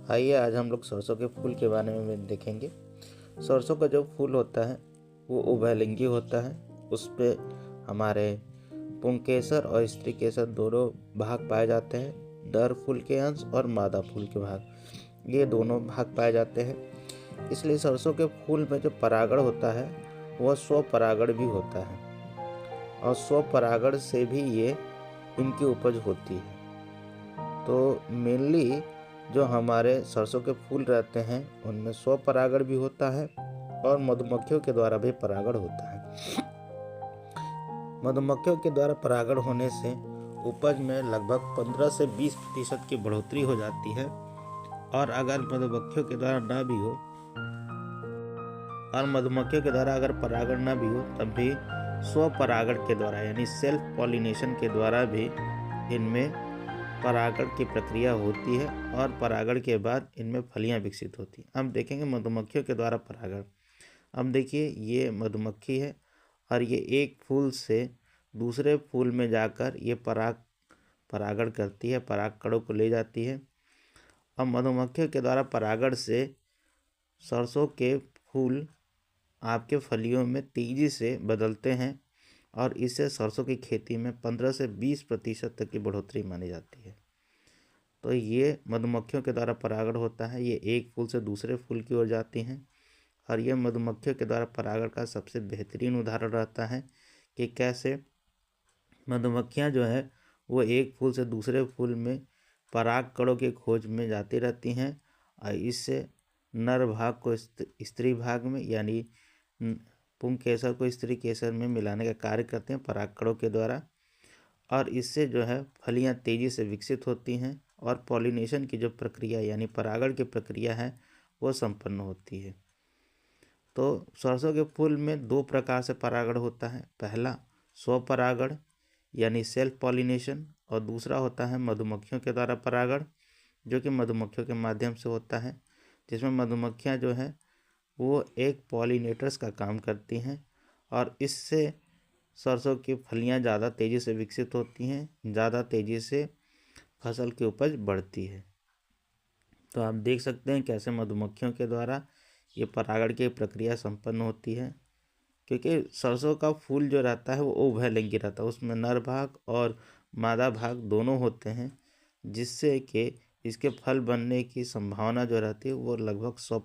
आइए आज हम लोग सरसों के फूल के बारे में देखेंगे। सरसों का जो फूल होता है वो उभयलिंगी होता है। उस पे हमारे पुंकेसर और स्त्री केसर दोनों भाग पाए जाते हैं। नर फूल के अंश और मादा फूल के भाग, ये दोनों भाग पाए जाते हैं। इसलिए सरसों के फूल में जो परागण होता है वह स्वपरागण भी होता है और स्वपरागण से भी ये इनकी उपज होती है। तो मेनली जो हमारे सरसों के फूल रहते हैं उनमें स्वपरागण भी होता है और मधुमक्खियों के द्वारा भी परागण होता है। मधुमक्खियों के द्वारा परागण होने से उपज में लगभग 15 से 20% की बढ़ोतरी हो जाती है। और अगर मधुमक्खियों के द्वारा ना भी हो और मधुमक्खियों के द्वारा अगर परागण ना भी हो तब भी स्वपरागण के द्वारा यानी सेल्फ पॉलिनेशन के द्वारा भी इनमें परागण की प्रक्रिया होती है और परागण के बाद इनमें फलियां विकसित होती हैं। हम देखेंगे मधुमक्खियों के द्वारा परागण। अब देखिए ये मधुमक्खी है और ये एक फूल से दूसरे फूल में जाकर ये परागण करती है, परागकणों को ले जाती है। अब मधुमक्खियों के द्वारा परागण से सरसों के फूल आपके फलियों में तेजी से बदलते हैं और इससे सरसों की खेती में 15 से 20% तक की बढ़ोतरी मानी जाती है। तो ये मधुमक्खियों के द्वारा परागण होता है। ये एक फूल से दूसरे फूल की ओर जाती हैं और ये मधुमक्खियों के द्वारा परागण का सबसे बेहतरीन उदाहरण रहता है कि कैसे मधुमक्खियाँ जो है वो एक फूल से दूसरे फूल में परागकणों की खोज में जाती रहती हैं और इससे नर भाग को स्त्री भाग में यानी पुंकेसर को स्त्री केसर में मिलाने का कार्य करते हैं परागकणों के द्वारा। और इससे जो है फलियां तेज़ी से विकसित होती हैं और पॉलिनेशन की जो प्रक्रिया यानी परागण की प्रक्रिया है वो संपन्न होती है। तो सरसों के फूल में दो प्रकार से परागण होता है। पहला स्वपरागण यानी सेल्फ पॉलिनेशन और दूसरा होता है मधुमक्खियों के द्वारा परागण जो कि मधुमक्खियों के माध्यम से होता है, जिसमें मधुमक्खियां जो है वो एक पॉलिनेटर्स का काम करती हैं और इससे सरसों की फलियां ज़्यादा तेज़ी से विकसित होती हैं, ज़्यादा तेज़ी से फसल की उपज बढ़ती है। तो आप देख सकते हैं कैसे मधुमक्खियों के द्वारा ये परागण की प्रक्रिया संपन्न होती है। क्योंकि सरसों का फूल जो रहता है वो उभयलिंगी रहता है, उसमें नर भाग और मादा भाग दोनों होते हैं, जिससे कि इसके फल बनने की संभावना जो रहती है वो लगभग 100